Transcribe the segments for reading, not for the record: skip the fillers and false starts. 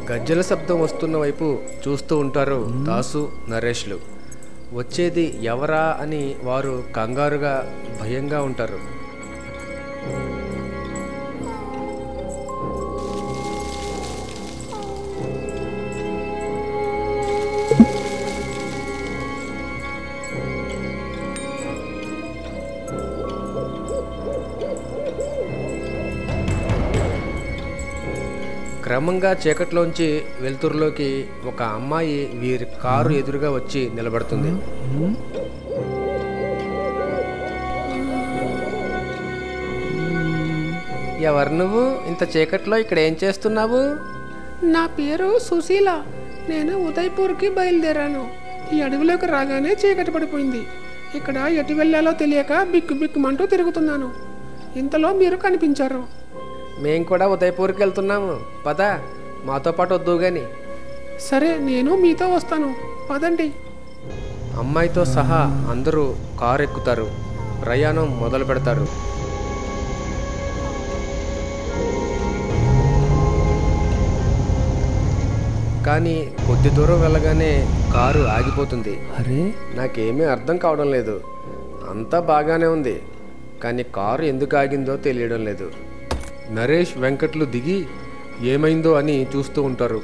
గజ్జల శబ్దం వస్తున్న వైపు చూస్తూ ఉంటారు దాసు నరేష్లు. వచ్చేది ఎవరా అని వారు కంగారుగా భయంగా ఉంటారు. క్రమంగా చీకట్లోంచి వెలుతురులోకి ఒక అమ్మాయి వీరి కారు ఎదురుగా వచ్చి నిలబడుతుంది. ఎవరు నువ్వు? ఇంత చీకట్లో ఇక్కడ ఏం చేస్తున్నావు? నా పేరు సుశీల. నేను ఉదయ్పూర్కి బయలుదేరాను. ఈ అడవిలోకి రాగానే చీకటి పడిపోయింది. ఇక్కడ ఎటు వెళ్ళాలో తెలియక బిక్కు బిక్కుమంటూ తిరుగుతున్నాను. ఇంతలో మీరు కనిపించారు. మేము కూడా ఉదయపూర్కి వెళ్తున్నాము. పద, మాతో పాటు వద్దు గాని. సరే, నేను మీతో వస్తాను. పదండి. అమ్మాయితో సహా అందరూ కారు ఎక్కుతారు. ప్రయాణం మొదలు పెడతారు. కానీ కొద్ది దూరం వెళ్ళగానే కారు ఆగిపోతుంది. అరే, నాకేమీ అర్థం కావడం లేదు. అంతా బాగానే ఉంది, కానీ కారు ఎందుకు ఆగిందో తెలియడం లేదు. నరేష్, వెంకట్లు దిగి ఏమైందో అని చూస్తూ ఉంటారు.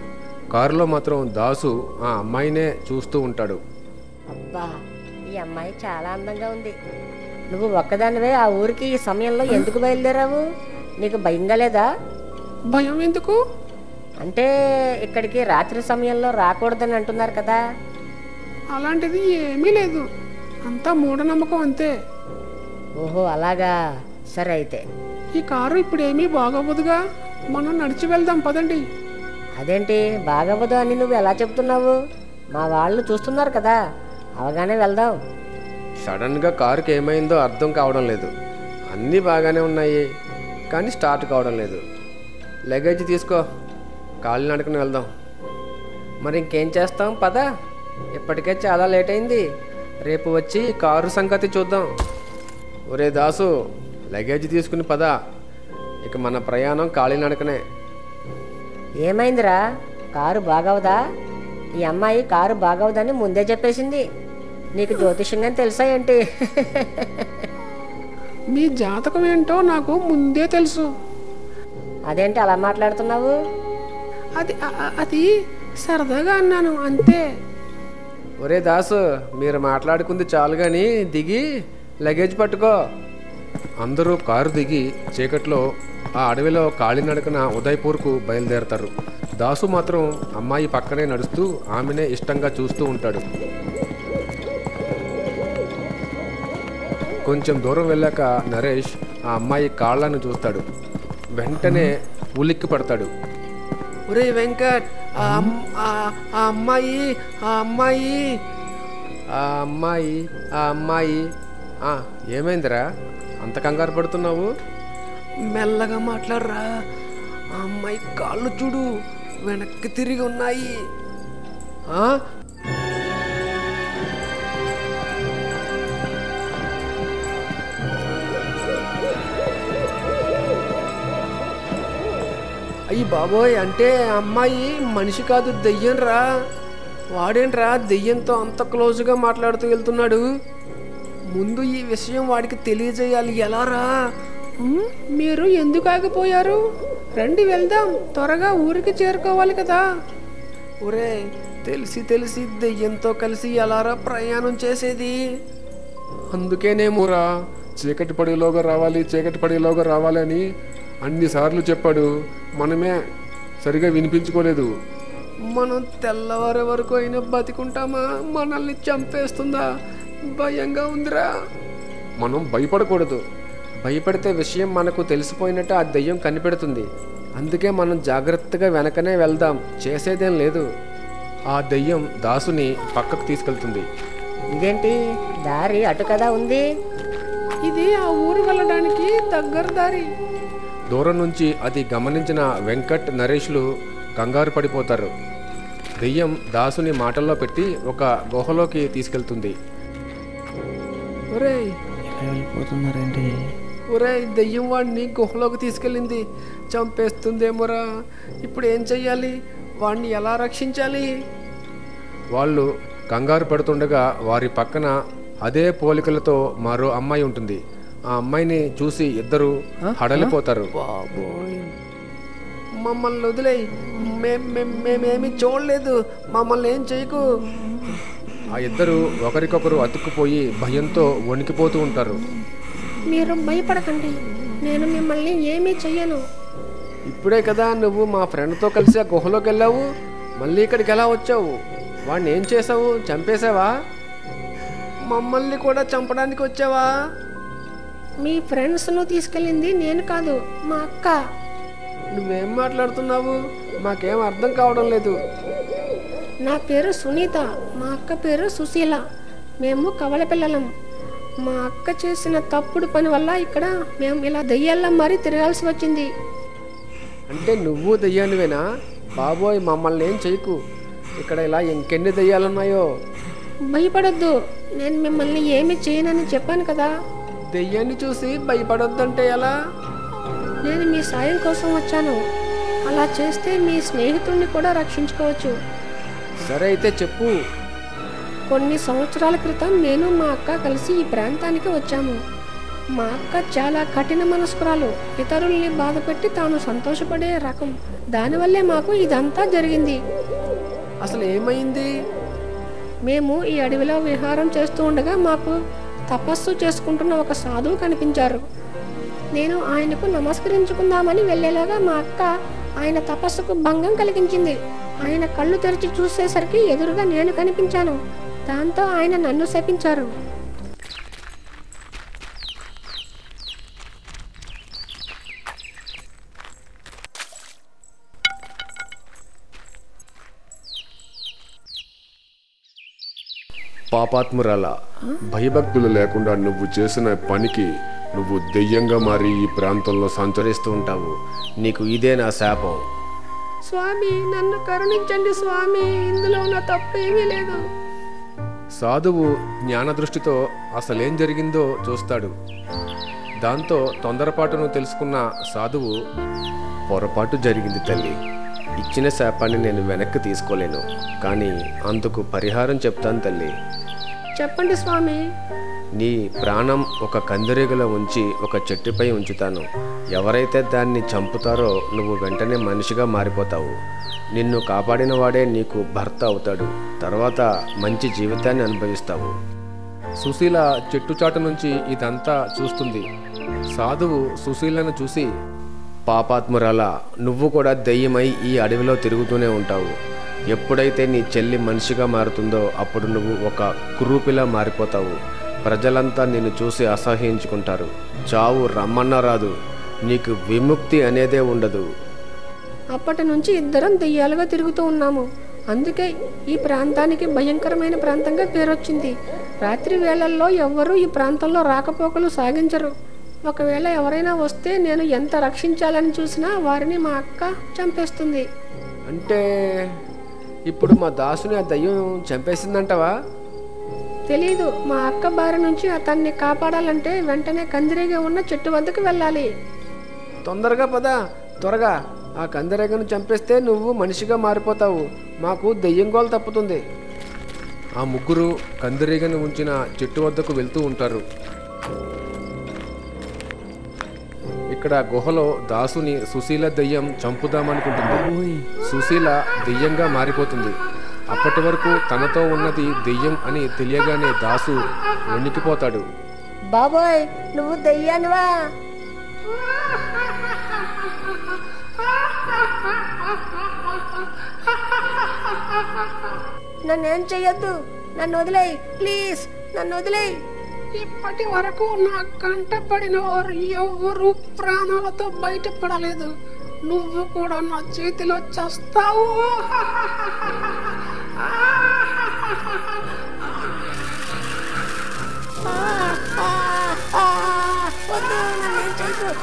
కారులో మాత్రం దాసు ఆ అమ్మాయినే చూస్తూ ఉంటాడు. అబ్బా, ఈ అమ్మాయి చాలా అందంగా ఉంది. నువ్వు ఒక్కదానివే ఆ ఊరికి ఈ సమయంలో ఎందుకు బయలుదేరావు? నీకు భయంగా లేదా? భయం ఎందుకు? అంటే ఇక్కడికి రాత్రి సమయంలో రాకూడదని అంటున్నారు కదా. అలాంటిది ఏమీ లేదు. అంతా మూఢనమ్మకం అంతే. ఓహో, అలాగా. సరే అయితే. ఈ కారు ఇప్పుడేమీ బాగోబోదుగా. మనం నడిచి వెళ్దాం, పదండి. అదేంటి బాగవ్వదు అని నువ్వు ఎలా చెప్తున్నావు? మా వాళ్ళు చూస్తున్నారు కదా, అవగానే వెళ్దాం. సడన్గా కారుకి ఏమైందో అర్థం కావడం లేదు. అన్నీ బాగానే ఉన్నాయి, కానీ స్టార్ట్ కావడం లేదు. లగేజ్ తీసుకో, కాలినడకన వెళ్దాం. మరి ఇంకేం చేస్తాం? పద, ఇప్పటికే చాలా లేట్ అయింది. రేపు వచ్చి కారు సంగతి చూద్దాం. ఒరే దాసు, లగేజ్ తీసుకుని పద. ఇక మన ప్రయాణం కాలినడకనే. ఏమైందిరా? కారు బాగవదా? ఈ అమ్మాయి కారు బాగవదని ముందే చెప్పేసింది. నీకు జ్యోతిష్యంగా తెలుసా ఏంటి? మీ జాతకం ఏంటో నాకు ముందే తెలుసు. అదేంటి అలా మాట్లాడుతున్నావు? అది సరదాగా అన్నాను, అంతే. ఒరే దాసు, మీరు మాట్లాడుకుంది చాలు కానీ దిగి లగేజ్ పట్టుకో. అందరూ కారు దిగి చీకట్లో ఆ అడవిలో కాలినడకన ఉదయ్పూర్కు బయలుదేరతారు. దాసు మాత్రం అమ్మాయి పక్కనే నడుస్తూ ఆమెనే ఇష్టంగా చూస్తూ ఉంటాడు. కొంచెం దూరం వెళ్ళాక నరేష్ ఆ అమ్మాయి కాళ్ళను చూస్తాడు. వెంటనే ఉలిక్కి పడతాడు. ఒరే వెంకట్, ఆ అమ్మాయి ఆ అమ్మాయి ఆ అమ్మాయి ఆ అమ్మాయి ఏమైందిరా, అంత కంగారు పడుతున్నావు? మెల్లగా మాట్లాడరా. ఆ అమ్మాయి కాళ్ళు చూడు, వెనక్కి తిరిగి ఉన్నాయి. అయ్యి బాబోయ్, అంటే అమ్మాయి మనిషి కాదు, దెయ్యం రా. వాడేంట్రా దెయ్యంతో అంత క్లోజ్గా మాట్లాడుతూ వెళ్తున్నాడు? ముందు ఈ విషయం వాడికి తెలియజేయాలి. ఎలా రా? మీరు ఎందుకు ఆగిపోయారు? రండి వెళ్దాం, త్వరగా ఊరికి చేరుకోవాలి కదా. ఒరే, తెలిసి దెయ్యంతో కలిసి ఎలారా ప్రయాణం చేసేది? అందుకేనేమోరా చీకటి పడేలోగా రావాలి అని అన్నిసార్లు చెప్పాడు. మనమే సరిగా వినిపించుకోలేదు. మనం తెల్లవారే వరకు అయినా బతికుంటామా? మనల్ని చంపేస్తుందా? భయంగా ఉందిరా. మనం భయపడకూడదు. భయపడితే విషయం మనకు తెలిసిపోయినట్టు ఆ దెయ్యం కనిపెడుతుంది. అందుకే మనం జాగ్రత్తగా వెనకనే వెళ్దాం, చేసేదేం లేదు. ఆ దెయ్యం దాసుని పక్కకు తీసుకెళ్తుంది. ఇదేంటి దారి అటు కదా ఉంది? ఇది ఆ ఊరు వెళ్ళడానికి దగ్గర దారి. దూరం నుంచి అది గమనించిన వెంకట్, నరేష్లు కంగారు పడిపోతారు. దెయ్యం దాసుని మాటల్లో పెట్టి ఒక గుహలోకి తీసుకెళ్తుంది. ఒరేయ్, ఇలా వెళ్ళిపోతున్నారేంటి? ఒరే దెయ్యం వాడిని గుహలోకి తీసుకెళ్ళింది, చంపేస్తుందేమోరా. ఇప్పుడు ఏం చెయ్యాలి? వాడిని ఎలా రక్షించాలి? వాళ్ళు కంగారు పడుతుండగా వారి పక్కన అదే పోలికలతో మరో అమ్మాయి ఉంటుంది. ఆ అమ్మాయిని చూసి ఇద్దరు హడలిపోతారు. మమ్మల్ని వదిలేయి, మేమేమి చూడలేదు, మమ్మల్ని ఏం చేయకు. ఆ ఇద్దరు ఒకరికొకరు అతుక్కుపోయి భయంతో వణికిపోతూ ఉంటారు. మీరు భయపడకండి, నేను మిమ్మల్ని ఏమీ చెయ్యను. ఇప్పుడే కదా నువ్వు మా ఫ్రెండ్తో కలిసి ఆ గుహలోకి వెళ్ళావు, మళ్ళీ ఇక్కడికి ఎలా వచ్చావు? వాడిని ఏం చేసావు? చంపేశావా? మమ్మల్ని కూడా చంపడానికి వచ్చావా? మీ ఫ్రెండ్స్ను తీసుకెళ్ళింది నేను కాదు, మా అక్క. నువ్వేం మాట్లాడుతున్నావు? మాకేం అర్థం కావడం లేదు. నా పేరు సునీత, మా అక్క పేరు సుశీల. మేము కవల పిల్లలం. మా అక్క చేసిన తప్పుడు పని వల్ల ఇక్కడ మేము ఇలా దెయ్యాల్లో మరీ తిరగాల్సి వచ్చింది. అంటే నువ్వు దెయ్యానివేనా? బాబోయ్, మమ్మల్ని ఏం చేయకు. ఇక్కడ ఇలా ఇంకెన్ని దెయ్యాలున్నాయో. భయపడొద్దు, నేను మిమ్మల్ని ఏమి చేయనని చెప్పాను కదా. దెయ్యాన్ని చూసి భయపడొద్దంటే ఎలా? నేను మీ సాయం కోసం వచ్చాను. అలా చేస్తే మీ స్నేహితుడిని కూడా రక్షించుకోవచ్చు. సరే అయితే చెప్పు. కొన్ని సంవత్సరాల క్రితం నేను మా అక్క కలిసి ఈ ప్రాంతానికి వచ్చాము. మా అక్క చాలా కఠిన మనస్కురాలు, ఇతరుల్ని బాధపెట్టి తాను సంతోషపడే రకం. దానివల్లే మాకు ఇదంతా జరిగింది. అసలు ఏమైంది? మేము ఈ అడవిలో విహారం చేస్తూ ఉండగా మాకు తపస్సు చేసుకుంటున్న ఒక సాధువు కనిపించారు. నేను ఆయనకు నమస్కరించుకుందామని వెళ్ళేలాగా మా అక్క ఆయన తపస్సుకు భంగం కలిగించింది. ఆయన కళ్ళు తెరిచి చూసేసరికి ఎదురుగా నేను కనిపించాను. దాంతో ఆయన నన్ను శపించారు. పాపాత్మురాల, భయభక్తులు లేకుండా నువ్వు చేసిన పనికి నువ్వు దెయ్యంగా మారి ఈ ప్రాంతంలో సంచరిస్తూ ఉంటావు. నీకు ఇదే నా శాపం. స్వామి, నన్ను కరుణించండి స్వామి, ఇందులో నా తప్పేమీ లేదు. సాధువు జ్ఞానదృష్టితో అసలేం జరిగిందో చూస్తాడు. దాంతో తొందరపాటును తెలుసుకున్న సాధువు, పొరపాటు జరిగింది తల్లి. ఇచ్చిన శాపాన్ని నేను వెనక్కి తీసుకోలేను, కానీ అందుకు పరిహారం చెప్తాను తల్లి. చెప్పండి స్వామి. నీ ప్రాణం ఒక కందిరీగలో ఉంచి ఒక చెట్టుపై ఉంచుతాను. ఎవరైతే దాన్ని చంపుతారో నువ్వు వెంటనే మనిషిగా మారిపోతావు. నిన్ను కాపాడిన వాడే నీకు భర్త అవుతాడు. తర్వాత మంచి జీవితాన్ని అనుభవిస్తావు. సుశీల చెట్టుచాటు నుంచి ఇదంతా చూస్తుంది. సాధువు సుశీలను చూసి, పాపాత్మురాల, నువ్వు కూడా దెయ్యమై ఈ అడవిలో తిరుగుతూనే ఉంటావు. ఎప్పుడైతే నీ చెల్లి మనిషిగా మారుతుందో అప్పుడు నువ్వు ఒక కురూపిలా మారిపోతావు. ప్రజలంతా నిన్ను చూసి అసహ్యించుకుంటారు. చావు రమ్మన్నా రాదు. నీకు విముక్తి అనేదే ఉండదు. అప్పటి నుంచి ఇద్దరం దెయ్యాలుగా తిరుగుతూ ఉన్నాము. అందుకే ఈ ప్రాంతానికి భయంకరమైన ప్రాంతంగా పేరొచ్చింది. రాత్రి వేళల్లో ఎవ్వరూ ఈ ప్రాంతంలో రాకపోకలు సాగించరు. ఒకవేళ ఎవరైనా వస్తే నేను ఎంత రక్షించాలని చూసినా వారిని మా అక్క చంపేస్తుంది. అంటే ఇప్పుడు మా దాసుని ఆ దయ్యం చంపేసిందంటావా? తెలీదు. మా అక్క బారి నుంచి అతన్ని కాపాడాలంటే వెంటనే కందిరీగా ఉన్న చెట్టు వద్దకు వెళ్ళాలి. తొందరగా పద, త్వరగా. ఆ కందిరీగను చంపేస్తే నువ్వు మనిషిగా మారిపోతావు. మాకు దెయ్యం గోల తప్పుతుంది. ఆ ముగ్గురు కందిరీగను ఉంచిన చెట్టు వద్దకు వెళ్తూ ఉంటారు. ఇక్కడ గుహలో దాసుని సుశీల దెయ్యం చంపుదామనుకుంటుంది. సుశీల దెయ్యంగా మారిపోతుంది. అప్పటి వరకు తనతో ఉన్నది దెయ్యం అని తెలియగానే దాసు వణికిపోతాడు. బాబోయ్, నువ్వు దెయ్యానివా? నన్నేం చెయ్యొద్దు, నన్ను వదిలేయ్ ప్లీజ్, నన్ను వదిలేయ్. ఇప్పటి వరకు నా కంట పడిన వారు ఎవరు ప్రాణాలతో బయటపడలేదు. నువ్వు కూడా నా చేతిలో చస్తావు.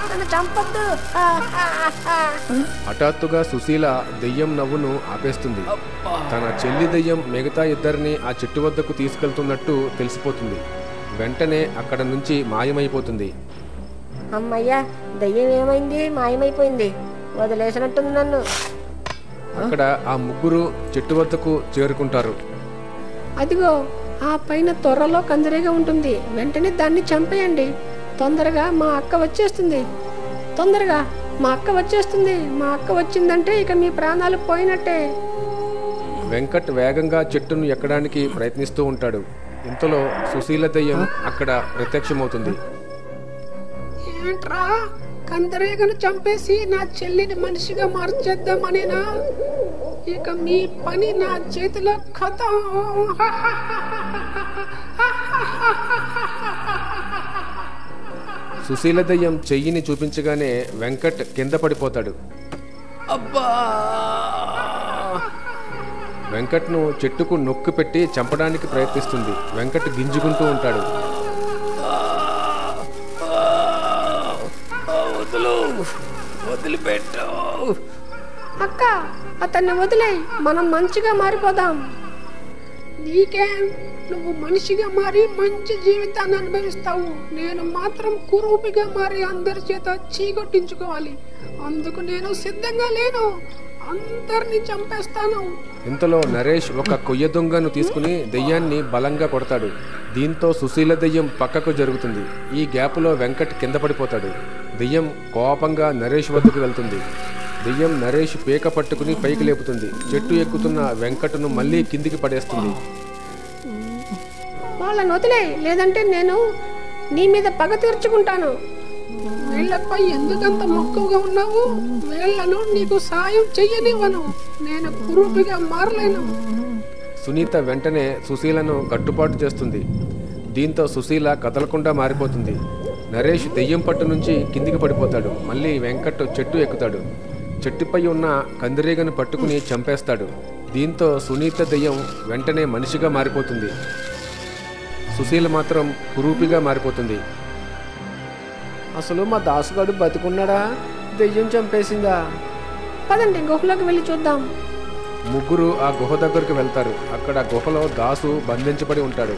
నన్ను చంపొద్దు. హఠాత్తుగా సుశీల దెయ్యం నవ్వును ఆపేస్తుంది. తన చెల్లి దెయ్యం మిగతా ఇద్దరిని ఆ చెట్టు వద్దకు తీసుకెళ్తున్నట్టు తెలిసిపోతుంది. వెంటనే అక్కడ నుంచి మాయమైపోతుంది. అమ్మయ్యా, దయ్యం ఏమైంది? మాయమైపోయింది. వదిలేసినట్టుంది నన్ను. అక్కడ ఆ ముగ్గురు చెట్టు వద్దకు చేరుకుంటారు. అదిగో ఆ పైన త్వరలో కందిరీగ ఉంటుంది. వెంటనే దాన్ని చంపేయండి. తొందరగా మా అక్క వచ్చేస్తుంది. తొందరగా మా అక్క వచ్చేస్తుంది. మా అక్క వచ్చిందంటే ఇక మీ ప్రాణాలు పోయినట్టే. వెంకట్ వేగంగా చెట్టును ఎక్కడానికి ప్రయత్నిస్తూ ఉంటాడు. ఇంతలో సుశీల దయ్యం అక్కడ ప్రత్యక్షమవుతుంది. ఏంట్రా, కందిరీగను చంపేసి నా చెల్లిని మనిషిగా మార్చేద్దామనేనా? ఇక మీ పని నా చేతిలో ఖతం. సుశీల దయ్యం చెయ్యిని చూపించగానే వెంకట్ కింద పడిపోతాడు. అబ్బా! వెంకట్ను చెట్టుకు నొక్కి పెట్టి చంపడానికి ప్రయత్నిస్తుంది. వెంకట్ గింజుకుంటూ ఉంటాడు. వదిలిపెట్టు అక్క, అతన్ని వదిలేయ్, మనం మంచిగా మారిపోదాం. నీకేం, నువ్వు మనిషిగా మారి మంచి జీవితాన్ని అనుభవిస్తావు. నేను మాత్రం కురూపిగా మారి అందరి చేత చీకొట్టించుకోవాలి. అందుకు నేను సిద్ధంగా లేను. అందరినీ చంపేస్తాను. ఇంతలో నరేష్ ఒక కొయ్య దొంగను తీసుకుని దెయ్యాన్ని బలంగా కొడతాడు. దీంతో సుశీల దెయ్యం పక్కకు జరుగుతుంది. ఈ గ్యాప్లో వెంకట్ కింద పడిపోతాడు. దెయ్యం కోపంగా నరేష్ వద్దకు వెళ్తుంది. దెయ్యం నరేష్ పీక పట్టుకుని పైకి లేపుతుంది. చెట్టు ఎక్కుతున్న వెంకట్ను మళ్ళీ కిందికి పడేస్తుంది. వాళ్ళని వదిలేయ్, లేదంటే నేను నీ మీద పగ తీర్చుకుంటాను. వీళ్ళపై ఎందుకంత మక్కువగా ఉన్నావు? వీళ్ళను నీకు సాయం చెయ్యనివ్వను. నేను కురూపిగా మారలేను. సునీత వెంటనే సుశీలను కట్టుబాటు చేస్తుంది. దీంతో సుశీల కదలకుండా మారిపోతుంది. నరేష్ దెయ్యం పట్టు నుంచి కిందికి పడిపోతాడు. మళ్ళీ వెంకట్ చెట్టు ఎక్కుతాడు. చెట్టుపై ఉన్న కందిరీగను పట్టుకుని చంపేస్తాడు. దీంతో సునీత దెయ్యం వెంటనే మనిషిగా మారిపోతుంది. సుశీల మాత్రం కురూపిగా మారిపోతుంది. అసలు మా దాసుగాడు బతికున్నాడా? దెయ్యం చంపేసిందా? పదండి, గుహలోకి వెళ్ళి చూద్దాం. ముగ్గురు ఆ గుహ దగ్గరకు వెళ్తారు. అక్కడ గుహలో దాసు బంధించబడి ఉంటాడు.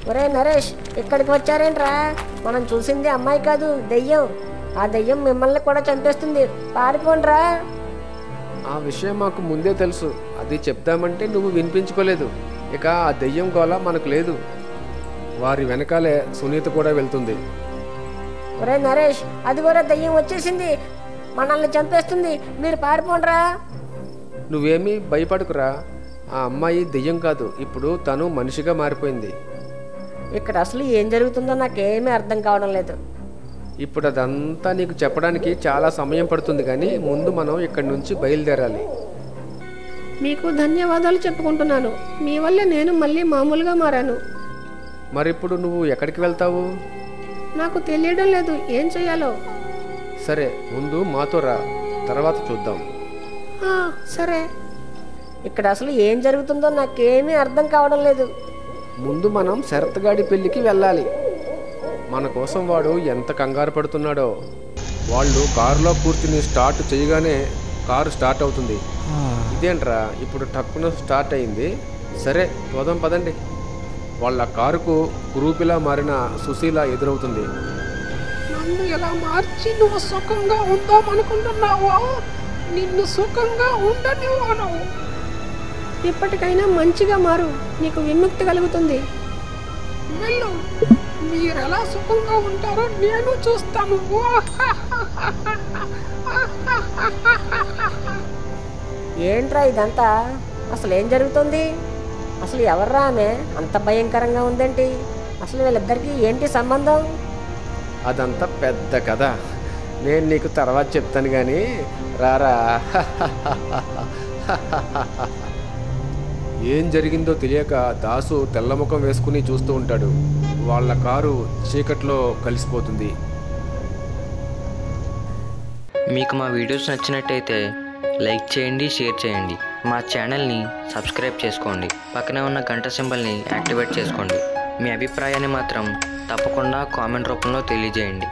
ఒరే నరేష్, ఇక్కడికి వచ్చారేంట్రా? మనం చూసింది అమ్మాయి కాదు, దెయ్యం. ఆ దెయ్యం మిమ్మల్ని కూడా చంపేస్తుంది. పారిపోండ్రా. ఆ విషయం మాకు ముందే తెలుసు. అది చెప్దామంటే నువ్వు వినిపించుకోలేదు. ఇక ఆ దెయ్యం గోల మనకు లేదు. వారి వెనకాలే సునీత కూడా వెళ్తుంది. ఒరే నరేష్, అది కూడా దెయ్యం వచ్చేసింది. మనల్ని చంపేస్తుంది. మీరు పారిపోండ్రా. నువ్వేమీ భయపడకురా. ఆ అమ్మాయి దెయ్యం కాదు, ఇప్పుడు తను మనిషిగా మారిపోయింది. ఇక్కడ అసలు ఏం జరుగుతుందో నాకేమీ అర్థం కావడం లేదు. ఇప్పుడు అదంతా నీకు చెప్పడానికి చాలా సమయం పడుతుంది, కానీ ముందు మనం ఇక్కడి నుంచి బయలుదేరాలి. మీకు ధన్యవాదాలు చెప్పుకుంటున్నాను. మీ వల్ల నేను మళ్ళీ మామూలుగా మారాను. మరిప్పుడు నువ్వు ఎక్కడికి వెళ్తావు? నాకు తెలియడం లేదు ఏం చెయ్యాలో. సరే, ముందు మాతో రా, తర్వాత చూద్దాం. సరే. ఇక్కడ అసలు ఏం జరుగుతుందో నాకేమీ అర్థం కావడం లేదు. ముందు మనం శరత్గాడి పెళ్ళికి వెళ్ళాలి. మన కోసం వాడు ఎంత కంగారు పడుతున్నాడో. వాళ్ళు కారులో కూర్చుని స్టార్ట్ చేయగానే కారు స్టార్ట్ అవుతుంది. ఇదేంట్రా ఇప్పుడు టక్కున స్టార్ట్ అయింది? సరే పోదాం పదండి. వాళ్ళ కారుకు కురూపిలా మారిన సుశీల ఎదురవుతుంది. నన్ను ఎలా మార్చి నువ్వు సుఖంగా ఉందామనుకుంటున్నావో నిన్ను సుఖంగా ఉండనివ్వను. ఇప్పటికైనా మంచిగా మారు, నీకు విముక్తి కలుగుతుంది. వెళ్ళు, మీరెలా సుఖంగా ఉంటారో నేను చూస్తాను. ఏంట్రా ఇదంతా? అసలు ఏం జరుగుతుంది? అసలు ఎవర్రా ఆమె? అంత భయంకరంగా ఉందేంటి? అసలు వీళ్ళిద్దరికి ఏంటి సంబంధం? అదంతా పెద్ద కథ, నేను నీకు తర్వాత చెప్తాను కానీ రారా. ఏం జరిగిందో తెలియక దాసు తెల్లముఖం వేసుకుని చూస్తూ ఉంటాడు. వాళ్ళ కారు చీకట్లో కలిసిపోతుంది. మీకు మా వీడియోస్ నచ్చినట్టయితే లైక్ చేయండి, షేర్ చేయండి. మా ఛానల్ని సబ్స్క్రైబ్ చేసుకోండి. పక్కనే ఉన్న గంట సింబల్ని యాక్టివేట్ చేసుకోండి. మీ అభిప్రాయాన్ని మాత్రం తప్పకుండా కామెంట్ రూపంలో తెలియజేయండి.